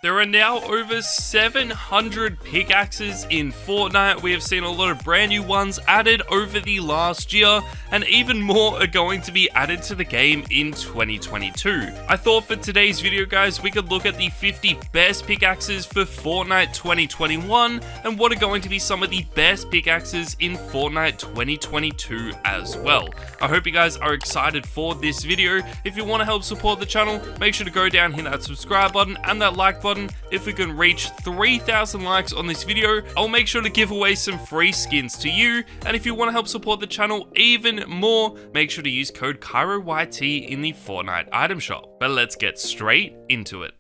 There are now over 700 pickaxes in Fortnite. We have seen a lot of brand new ones added over the last year, and even more are going to be added to the game in 2022. I thought for today's video, guys, we could look at the 50 best pickaxes for Fortnite 2021 and what are going to be some of the best pickaxes in Fortnite 2022 as well. I hope you guys are excited for this video. If you want to help support the channel, make sure to go down, hit that subscribe button and that like button. If we can reach 3,000 likes on this video, I'll make sure to give away some free skins to you. And if you want to help support the channel even more, make sure to use code KyroYT in the Fortnite item shop. But let's get straight into it.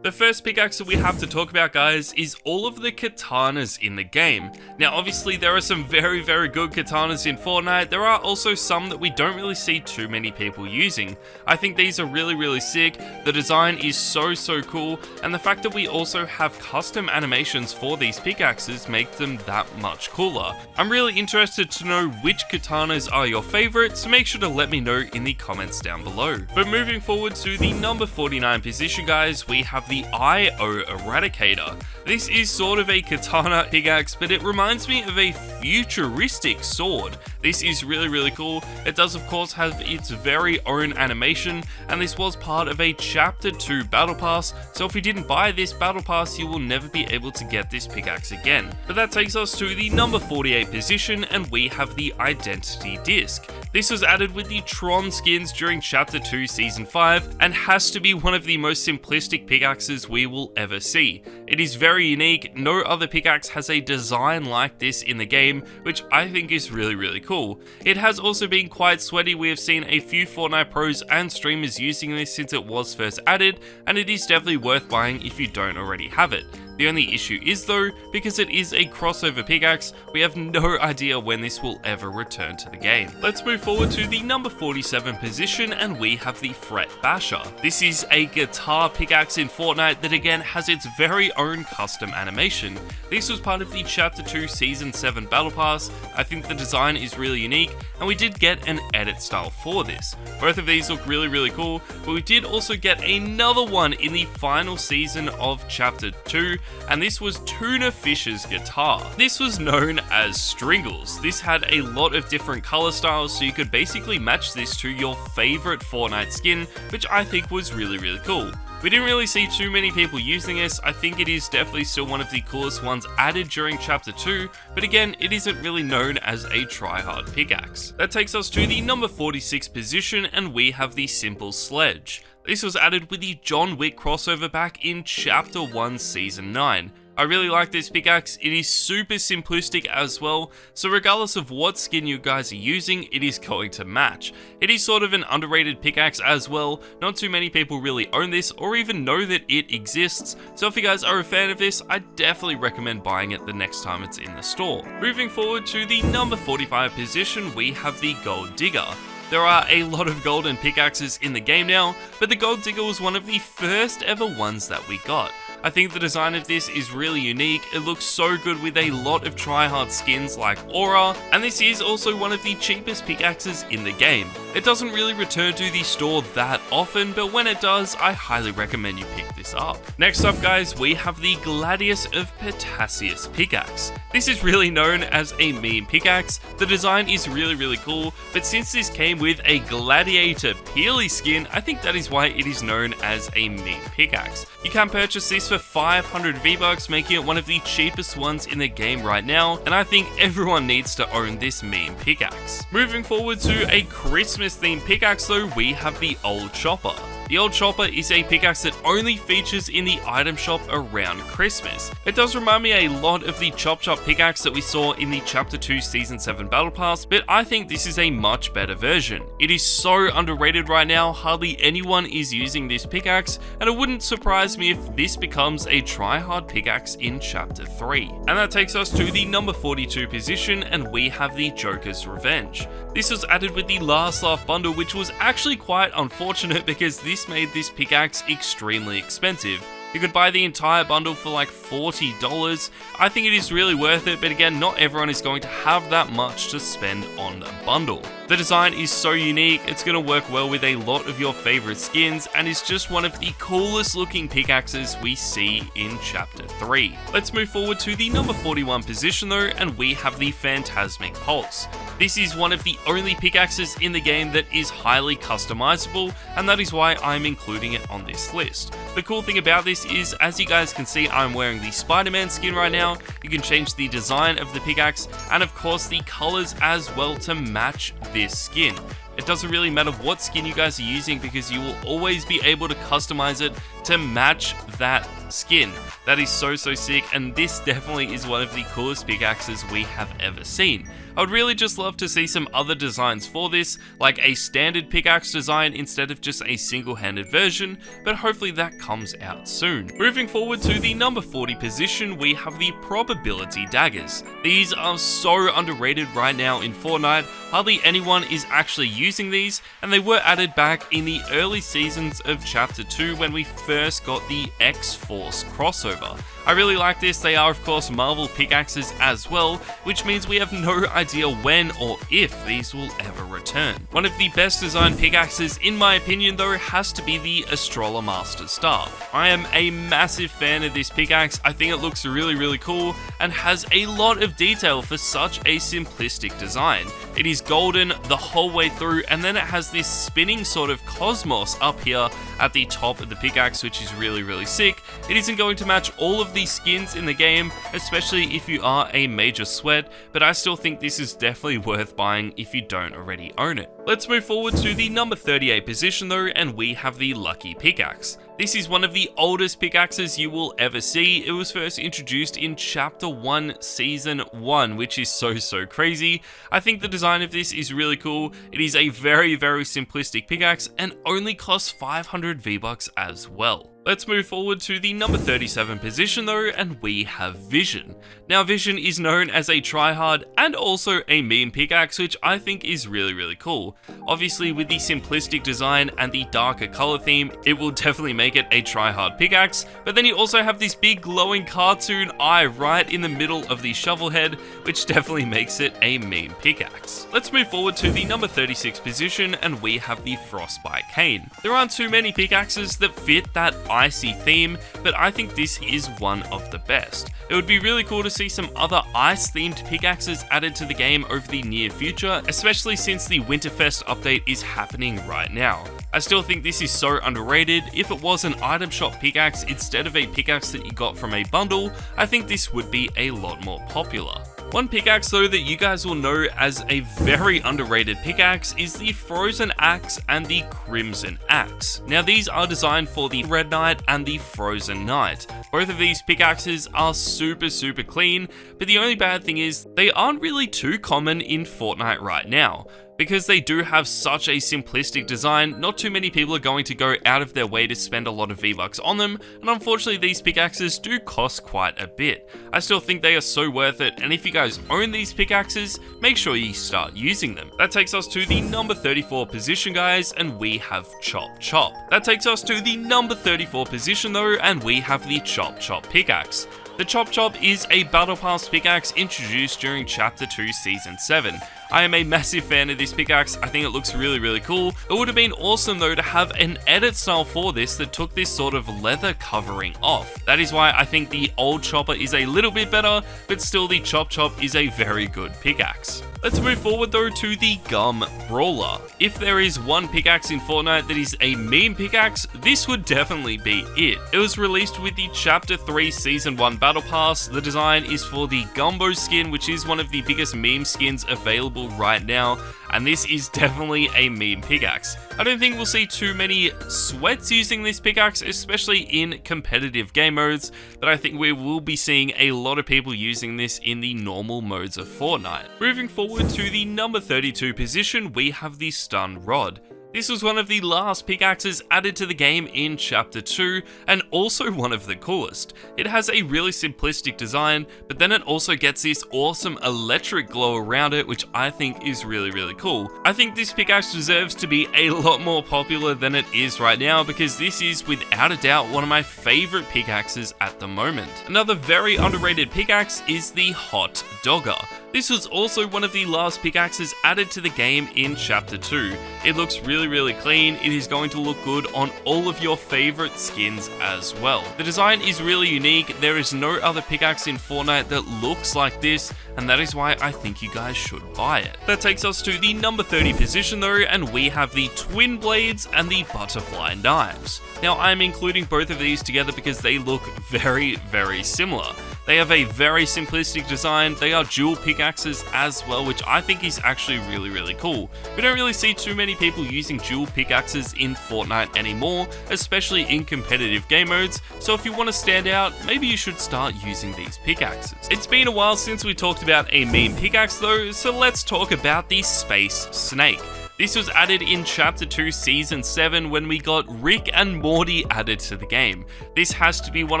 The first pickaxe that we have to talk about, guys, is all of the katanas in the game. Now, obviously, there are some very good katanas in Fortnite. There are also some that we don't really see too many people using. I think these are really sick. The design is so cool, and the fact that we also have custom animations for these pickaxes make them that much cooler. I'm really interested to know which katanas are your favorites, so make sure to let me know in the comments down below. But moving forward to the number 49 position, guys, we have the IO Eradicator. This is sort of a katana pickaxe, but it reminds me of a futuristic sword. This is really cool. It does of course have its very own animation, and this was part of a Chapter 2 Battle Pass, so if you didn't buy this Battle Pass, you will never be able to get this pickaxe again. But that takes us to the number 48 position, and we have the Identity Disc. This was added with the Tron skins during Chapter 2 Season 5, and has to be one of the most simplistic pickaxes we will ever see. It is very unique. No other pickaxe has a design like this in the game, which I think is really cool. It has also been quite sweaty. We have seen a few Fortnite pros and streamers using this since it was first added, and it is definitely worth buying if you don't already have it. The only issue is though, because it is a crossover pickaxe, we have no idea when this will ever return to the game. Let's move forward to the number 47 position, and we have the Fret Basher. This is a guitar pickaxe in Fortnite that again has its very own custom animation. This was part of the Chapter 2 Season 7 Battle Pass. I think the design is really unique, and we did get an edit style for this. Both of these look really cool, but we did also get another one in the final season of Chapter 2, and this was Tuna Fish's guitar. This was known as Stringles. This had a lot of different color styles, so you could basically match this to your favorite Fortnite skin, which I think was really cool. We didn't really see too many people using this. I think it is definitely still one of the coolest ones added during Chapter 2, but again, it isn't really known as a tryhard pickaxe. That takes us to the number 46 position, and we have the Simple Sledge. This was added with the John Wick crossover back in Chapter 1 Season 9. I really like this pickaxe. It is super simplistic as well, so regardless of what skin you guys are using, it is going to match. It is sort of an underrated pickaxe as well. Not too many people really own this or even know that it exists, so if you guys are a fan of this, I definitely recommend buying it the next time it's in the store. Moving forward to the number 45 position, we have the Gold Digger. There are a lot of golden pickaxes in the game now, but the Gold Digger was one of the first ever ones that we got. I think the design of this is really unique. It looks so good with a lot of tryhard skins like Aura, and this is also one of the cheapest pickaxes in the game. It doesn't really return to the store that often, but when it does, I highly recommend you pick this up. Next up, guys, we have the Gladius of Phantasmic Pickaxe. This is really known as a meme pickaxe. The design is really cool, but since this came with a Gladiator Peely skin, I think that is why it is known as a meme pickaxe. You can purchase this for 500 V-Bucks, making it one of the cheapest ones in the game right now, and I think everyone needs to own this meme pickaxe. Moving forward to a Christmas themed pickaxe though, we have the Old Chopper. The Old Chopper is a pickaxe that only features in the item shop around Christmas. It does remind me a lot of the Chop Chop pickaxe that we saw in the Chapter 2 Season 7 Battle Pass, but I think this is a much better version. It is so underrated right now, hardly anyone is using this pickaxe, and it wouldn't surprise me if this becomes a tryhard pickaxe in Chapter 3. And that takes us to the number 42 position, and we have the Joker's Revenge. This was added with the Last Laugh bundle, which was actually quite unfortunate because this made this pickaxe extremely expensive. You could buy the entire bundle for like $40. I think it is really worth it, but again, not everyone is going to have that much to spend on a bundle. The design is so unique, it's going to work well with a lot of your favorite skins, and is just one of the coolest looking pickaxes we see in Chapter 3. Let's move forward to the number 41 position though, and we have the Phantasmic Pulse. This is one of the only pickaxes in the game that is highly customizable, and that is why I'm including it on this list. The cool thing about this is, as you guys can see, I'm wearing the Spider-Man skin right now. You can change the design of the pickaxe, and of course the colors as well to match this skin. It doesn't really matter what skin you guys are using, because you will always be able to customize it to match that skin. That is so sick, and this definitely is one of the coolest pickaxes we have ever seen. I would really just love to see some other designs for this, like a standard pickaxe design instead of just a single-handed version, but hopefully that comes out soon. Moving forward to the number 40 position, we have the Probability Daggers. These are so underrated right now in Fortnite, hardly anyone is actually using these, and they were added back in the early seasons of Chapter 2 when we first got the X-Force crossover. I really like this. They are of course Marvel pickaxes as well, which means we have no idea when or if these will ever return. One of the best designed pickaxes in my opinion though has to be the Astral Master Staff. I am a massive fan of this pickaxe. I think it looks really cool and has a lot of detail for such a simplistic design. It is golden the whole way through, and then it has this spinning sort of cosmos up here at the top of the pickaxe, which is really sick. It isn't going to match all of the skins in the game, especially if you are a major sweat, but I still think this is definitely worth buying if you don't already own it. Let's move forward to the number 38 position though, and we have the Lucky Pickaxe. This is one of the oldest pickaxes you will ever see. It was first introduced in Chapter 1, Season 1, which is so crazy. I think the design of this is really cool. It is a very simplistic pickaxe and only costs 500 V-Bucks as well. Let's move forward to the number 37 position though, and we have Vision. Now Vision is known as a tryhard and also a meme pickaxe, which I think is really cool. Obviously with the simplistic design and the darker color theme, it will definitely make it a tryhard pickaxe, but then you also have this big glowing cartoon eye right in the middle of the shovel head, which definitely makes it a meme pickaxe. Let's move forward to the number 36 position, and we have the Frostbite Cane. There aren't too many pickaxes that fit that icy theme, but I think this is one of the best. It would be really cool to see some other ice themed pickaxes added to the game over the near future, especially since the Winterfest update is happening right now. I still think this is so underrated. If it was an item shop pickaxe instead of a pickaxe that you got from a bundle, I think this would be a lot more popular. One pickaxe though that you guys will know as a very underrated pickaxe is the Frozen Axe and the Crimson Axe. Now these are designed for the Red Knight and the Frozen Knight. Both of these pickaxes are super clean, but the only bad thing is they aren't really too common in Fortnite right now. Because they do have such a simplistic design, not too many people are going to go out of their way to spend a lot of V-Bucks on them, and unfortunately these pickaxes do cost quite a bit. I still think they are so worth it, and if you guys own these pickaxes, make sure you start using them. That takes us to the number 34 position guys, and we have Chop Chop. That takes us to the number 34 position though, and we have the Chop Chop Pickaxe. The Chop Chop is a Battle Pass pickaxe introduced during Chapter 2 Season 7. I am a massive fan of this pickaxe. I think it looks really cool. It would have been awesome though to have an edit style for this that took this sort of leather covering off. That is why I think the old Chopper is a little bit better, but still the Chop Chop is a very good pickaxe. Let's move forward though to the Gum Brawler. If there is one pickaxe in Fortnite that is a meme pickaxe, this would definitely be it. It was released with the Chapter 3 Season 1 Battle Pass. The design is for the Gumbo skin, which is one of the biggest meme skins available right now, and this is definitely a meme pickaxe. I don't think we'll see too many sweats using this pickaxe, especially in competitive game modes, but I think we will be seeing a lot of people using this in the normal modes of Fortnite. Moving forward to the number 32 position, we have the Stun Rod. This was one of the last pickaxes added to the game in Chapter 2, and also one of the coolest. It has a really simplistic design, but then it also gets this awesome electric glow around it, which I think is really cool. I think this pickaxe deserves to be a lot more popular than it is right now, because this is without a doubt one of my favorite pickaxes at the moment. Another very underrated pickaxe is the Hot Dogger. This was also one of the last pickaxes added to the game in Chapter 2. It looks really clean. It is going to look good on all of your favorite skins as well. The design is really unique. There is no other pickaxe in Fortnite that looks like this, and that is why I think you guys should buy it. That takes us to the number 30 position though, and we have the Twin Blades and the Butterfly Knives. Now I'm including both of these together because they look very similar. They have a very simplistic design. They are dual pickaxes as well, which I think is actually really cool. We don't really see too many people using dual pickaxes in Fortnite anymore, especially in competitive game modes, so if you want to stand out, maybe you should start using these pickaxes. It's been a while since we talked about a meme pickaxe though, so let's talk about the Space Snake. This was added in Chapter 2 Season 7 when we got Rick and Morty added to the game. This has to be one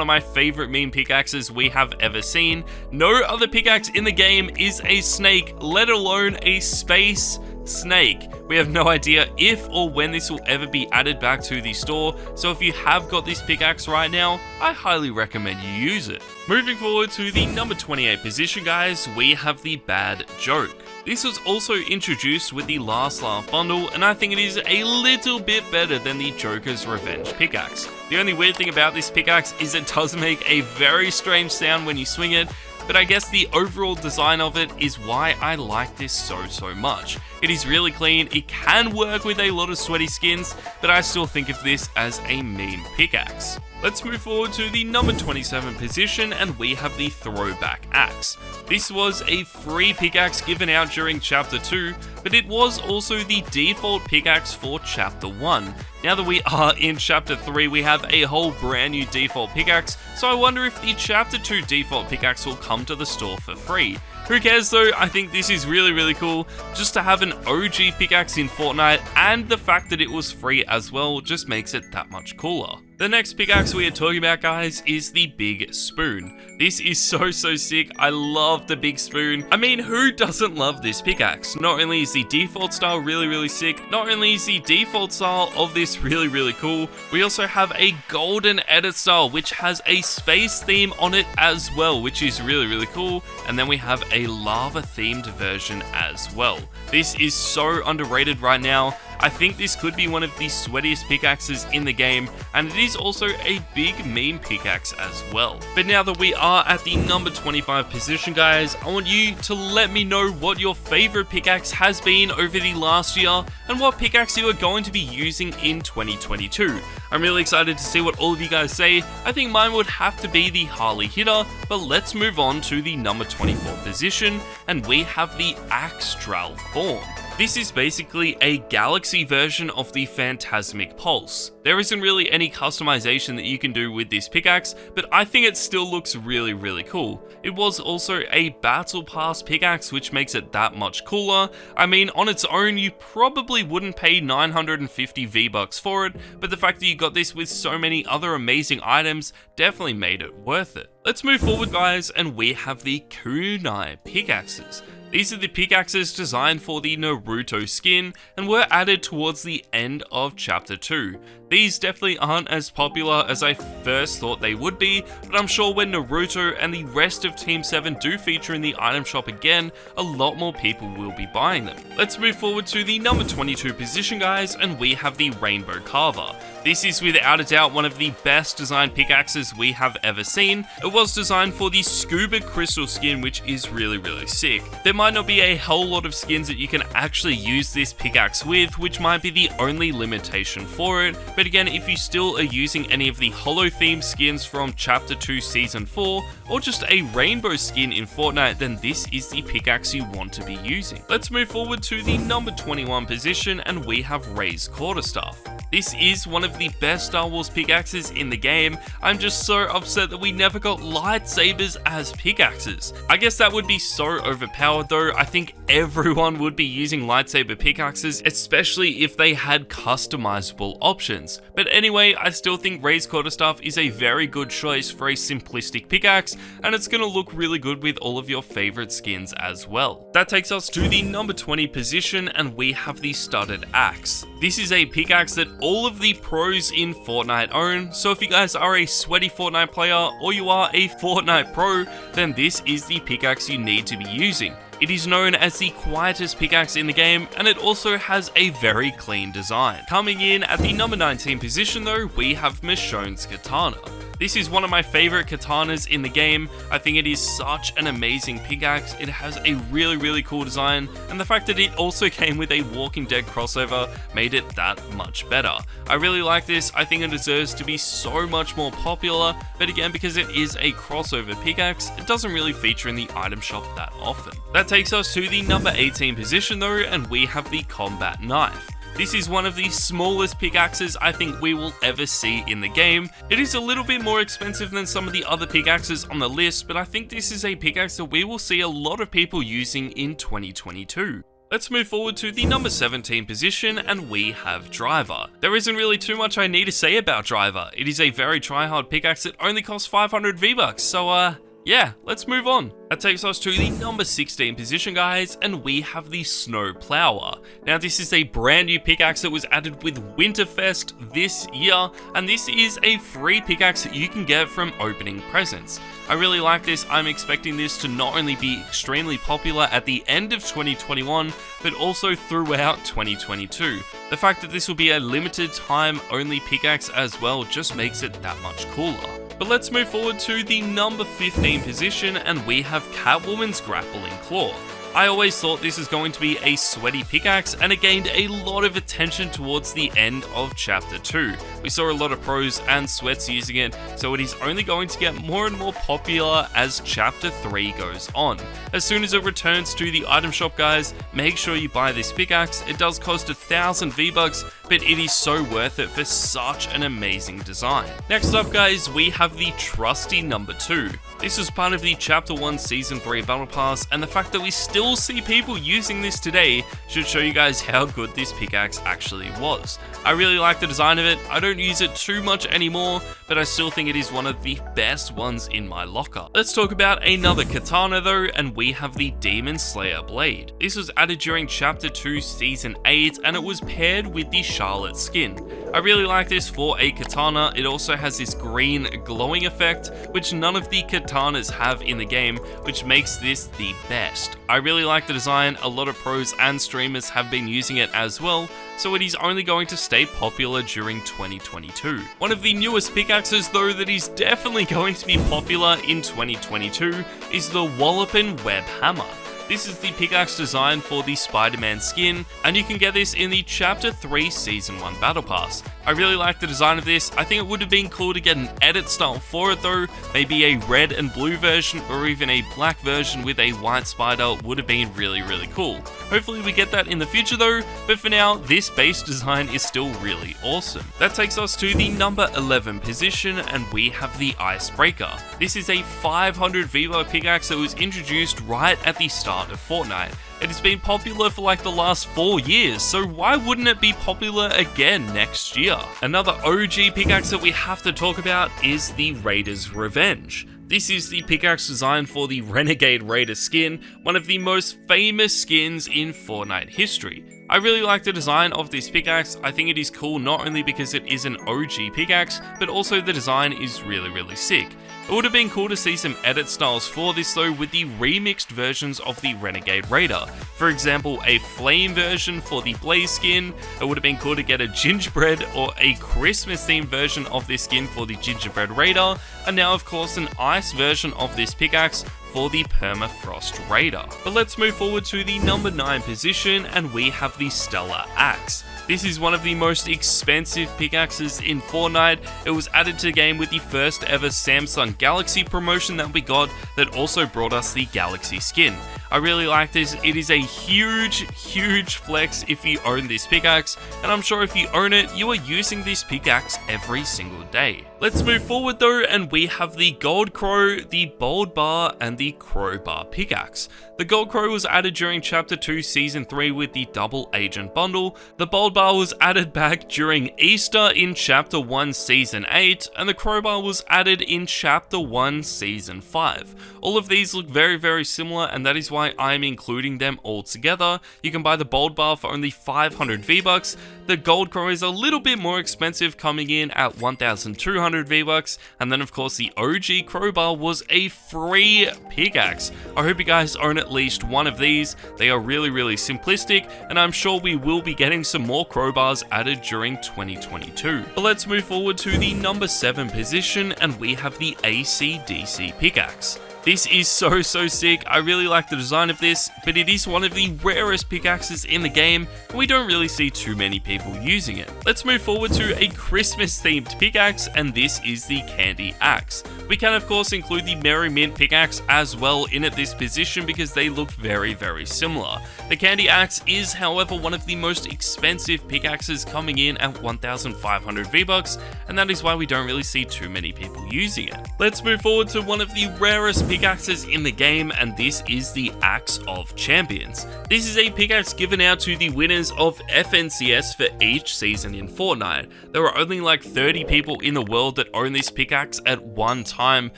of my favorite meme pickaxes we have ever seen. No other pickaxe in the game is a snake, let alone a space snake. We have no idea if or when this will ever be added back to the store, so if you have got this pickaxe right now, I highly recommend you use it. Moving forward to the number 28 position guys, we have the Bad Joke. This was also introduced with the Last Laugh bundle, and I think it is a little bit better than the Joker's Revenge pickaxe. The only weird thing about this pickaxe is it does make a very strange sound when you swing it, but I guess the overall design of it is why I like this so much. It is really clean, it can work with a lot of sweaty skins, but I still think of this as a meme pickaxe. Let's move forward to the number 27 position, and we have the Throwback Axe. This was a free pickaxe given out during Chapter 2, but it was also the default pickaxe for Chapter 1. Now that we are in Chapter 3, we have a whole brand new default pickaxe, so I wonder if the Chapter 2 default pickaxe will come to the store for free. Who cares though, I think this is really cool. Just to have an OG pickaxe in Fortnite, and the fact that it was free as well just makes it that much cooler. The next pickaxe we are talking about guys is the Big Spoon. This is so sick, I love the Big Spoon. I mean, who doesn't love this pickaxe? Not only is the default style really sick, not only is the default style of this really cool, we also have a golden edit style which has a space theme on it as well, which is really cool, and then we have a lava themed version as well. This is so underrated right now. I think this could be one of the sweatiest pickaxes in the game, and it is also a big meme pickaxe as well. But now that we are at the number 25 position guys, I want you to let me know what your favorite pickaxe has been over the last year, and what pickaxe you are going to be using in 2022. I'm really excited to see what all of you guys say. I think mine would have to be the Harley Hitter, but let's move on to the number 24 position, and we have the Astral form. This is basically a galaxy version of the Phantasmic Pulse. There isn't really any customization that you can do with this pickaxe, but I think it still looks really cool. It was also a Battle Pass pickaxe, which makes it that much cooler. I mean, on its own, you probably wouldn't pay 950 V-Bucks for it, but the fact that you got this with so many other amazing items definitely made it worth it. Let's move forward guys, and we have the Kunai pickaxes. These are the pickaxes designed for the Naruto skin and were added towards the end of Chapter 2. These definitely aren't as popular as I first thought they would be, but I'm sure when Naruto and the rest of Team 7 do feature in the item shop again, a lot more people will be buying them. Let's move forward to the number 22 position guys, and we have the Rainbow Carver. This is without a doubt one of the best designed pickaxes we have ever seen. It was designed for the Scuba Crystal skin, which is really sick. There might not be a whole lot of skins that you can actually use this pickaxe with, which might be the only limitation for it, but again, if you still are using any of the holo themed skins from Chapter 2 Season 4, or just a rainbow skin in Fortnite, then this is the pickaxe you want to be using. Let's move forward to the number 21 position, and we have Rey Quarterstaff. This is one of the best Star Wars pickaxes in the game. I'm just so upset that we never got lightsabers as pickaxes. I guess that would be so overpowered though, I think everyone would be using lightsaber pickaxes, especially if they had customizable options. But anyway, I still think Rey Quarterstaff is a very good choice for a simplistic pickaxe, and it's going to look really good with all of your favorite skins as well. That takes us to the number 20 position, and we have the studded axe. This is a pickaxe that all of the pros in Fortnite own, so if you guys are a sweaty Fortnite player or you are a Fortnite pro, then this is the pickaxe you need to be using. It is known as the quietest pickaxe in the game, and it also has a very clean design. Coming in at the number 19 position though, we have Michonne's Katana. This is one of my favorite katanas in the game. I think it is such an amazing pickaxe. It has a really cool design, and the fact that it also came with a Walking Dead crossover made it that much better. I really like this. I think it deserves to be so much more popular, but again, because it is a crossover pickaxe, it doesn't really feature in the item shop that often. That takes us to the number 18 position though, and we have the combat knife. This is one of the smallest pickaxes I think we will ever see in the game. It is a little bit more expensive than some of the other pickaxes on the list, but I think this is a pickaxe that we will see a lot of people using in 2022. Let's move forward to the number 17 position, and we have Driver. There isn't really too much I need to say about Driver. It is a very tryhard pickaxe that only costs 500 V-Bucks, so yeah, let's move on. That takes us to the number 16 position, guys, and we have the Snow Plower. Now, this is a brand new pickaxe that was added with Winterfest this year, and this is a free pickaxe that you can get from opening presents. I really like this. I'm expecting this to not only be extremely popular at the end of 2021, but also throughout 2022. The fact that this will be a limited time only pickaxe as well just makes it that much cooler. But let's move forward to the number 15 position, and we have Catwoman's Grappling Claw. I always thought this is going to be a sweaty pickaxe, and it gained a lot of attention towards the end of Chapter 2. We saw a lot of pros and sweats using it, so it is only going to get more and more popular as Chapter 3 goes on. As soon as it returns to the item shop, guys, make sure you buy this pickaxe. It does cost 1,000 V-Bucks, but it is so worth it for such an amazing design. Next up, guys, we have the trusty number 2. This is part of the Chapter 1 Season 3 Battle Pass, and the fact that we still see people using this today should show you guys how good this pickaxe actually was. I really like the design of it. I don't use it too much anymore, but I still think it is one of the best ones in my locker. Let's talk about another katana though, and we have the Demon Slayer Blade. This was added during Chapter 2 Season 8, and it was paired with the Charlotte skin. I really like this for a katana. It also has this green glowing effect, which none of the katanas have in the game, which makes this the best. I really like the design. A lot of pros and streamers have been using it as well, so it is only going to stay popular during 2022. One of the newest pickaxes though that is definitely going to be popular in 2022 is the Wallopin Web Hammer. This is the pickaxe design for the Spider-Man skin, and you can get this in the Chapter 3 Season 1 Battle Pass. I really like the design of this. I think it would have been cool to get an edit style for it though. Maybe a red and blue version, or even a black version with a white spider would have been really cool. Hopefully we get that in the future though, but for now, this base design is still really awesome. That takes us to the number 11 position, and we have the Icebreaker. This is a 500 V-Buck pickaxe that was introduced right at the start of Fortnite. It has been popular for like the last 4 years, so why wouldn't it be popular again next year? Another OG pickaxe that we have to talk about is the Raider's Revenge. This is the pickaxe design for the Renegade Raider skin, one of the most famous skins in Fortnite history. I really like the design of this pickaxe. I think it is cool not only because it is an OG pickaxe, but also the design is really sick. It would have been cool to see some edit styles for this though with the remixed versions of the Renegade Raider. For example, a flame version for the Blaze skin. It would have been cool to get a gingerbread or a Christmas themed version of this skin for the Gingerbread Raider, and now of course an ice version of this pickaxe for the Permafrost Raider. But let's move forward to the number 9 position, and we have the Stellar Axe. This is one of the most expensive pickaxes in Fortnite. It was added to the game with the first ever Samsung Galaxy promotion that we got that also brought us the Galaxy skin. I really like this. It is a huge flex if you own this pickaxe, and I'm sure if you own it, you are using this pickaxe every single day. Let's move forward though, and we have the Gold Crow, the Bold Bar, and the Crowbar pickaxe. The Gold Crow was added during Chapter 2 Season 3 with the Double Agent bundle. The Bold Bar was added back during Easter in Chapter 1 Season 8, and the Crowbar was added in Chapter 1 Season 5. All of these look very similar, and that is why I'm including them all together. You can buy the Bold Bar for only 500 V-Bucks. The Gold Crow is a little bit more expensive, coming in at 1,200 V-Bucks, and then of course the OG Crowbar was a free pickaxe. I hope you guys own at least one of these. They are really simplistic, and I'm sure we will be getting some more crowbars added during 2022. But let's move forward to the number 7 position, and we have the AC/DC pickaxe. This is so sick. I really like the design of this, but it is one of the rarest pickaxes in the game, and we don't really see too many people using it. Let's move forward to a Christmas themed pickaxe, and this is the Candy Axe. We can of course include the Merry Mint pickaxe as well in at this position because they look very similar. The Candy Axe is however one of the most expensive pickaxes, coming in at 1,500 V-Bucks, and that is why we don't really see too many people using it. Let's move forward to one of the rarest pickaxes in the game, and this is the Axe of Champions. This is a pickaxe given out to the winners of FNCS for each season in Fortnite. There are only like 30 people in the world that own this pickaxe at one time,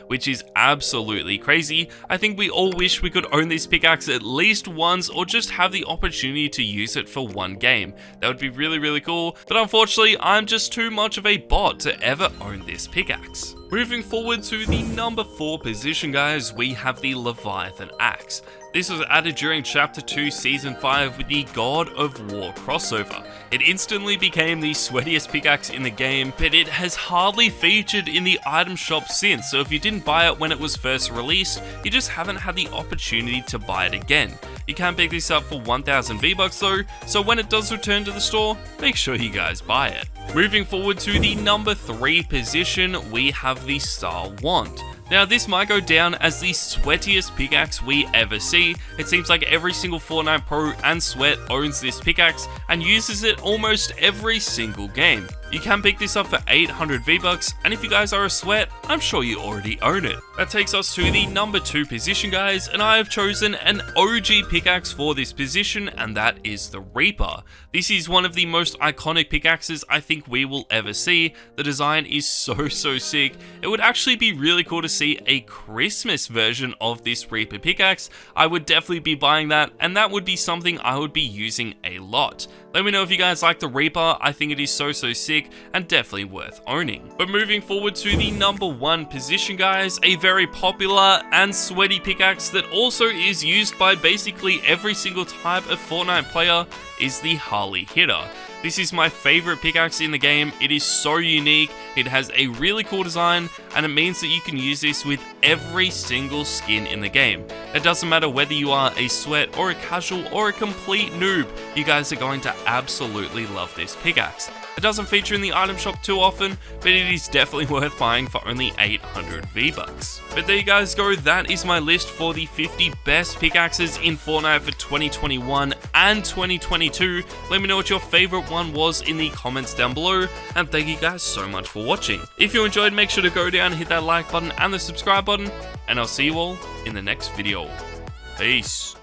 which is absolutely crazy. I think we all wish we could own this pickaxe at least once, or just have the opportunity to use it for one game. That would be really cool, but unfortunately I'm just too much of a bot to ever own this pickaxe. Moving forward to the number 4 position, guys, we have the Leviathan Axe. This was added during Chapter 2 Season 5 with the God of War crossover. It instantly became the sweatiest pickaxe in the game, but it has hardly featured in the item shop since, so if you didn't buy it when it was first released, you just haven't had the opportunity to buy it again. You can pick this up for 1,000 V-Bucks though, so when it does return to the store, make sure you guys buy it. Moving forward to the number 3 position, we have the Star Wand. Now this might go down as the sweatiest pickaxe we ever see. It seems like every single Fortnite Pro and Sweat owns this pickaxe and uses it almost every single game. You can pick this up for 800 V-Bucks, and if you guys are a Sweat, I'm sure you already own it. That takes us to the number 2 position, guys, and I have chosen an OG pickaxe for this position, and that is the Reaper. This is one of the most iconic pickaxes I think we will ever see. The design is so sick. It would actually be really cool to see a Christmas version of this Reaper pickaxe. I would definitely be buying that, and that would be something I would be using a lot. Let me know if you guys like the Reaper. I think it is so sick and definitely worth owning. But moving forward to the number 1 position, guys, a very popular and sweaty pickaxe that also is used by basically every single type of Fortnite player is the Harley Hitter. This is my favorite pickaxe in the game. It is so unique, it has a really cool design, and it means that you can use this with every single skin in the game. It doesn't matter whether you are a Sweat or a casual or a complete noob, you guys are going to absolutely love this pickaxe. It doesn't feature in the item shop too often, but it is definitely worth buying for only 800 V-Bucks. But there you guys go, that is my list for the 50 best pickaxes in Fortnite for 2021 and 2022. Let me know what your favorite one was in the comments down below, and thank you guys so much for watching. If you enjoyed, make sure to go down and hit that like button and the subscribe button, and I'll see you all in the next video. Peace.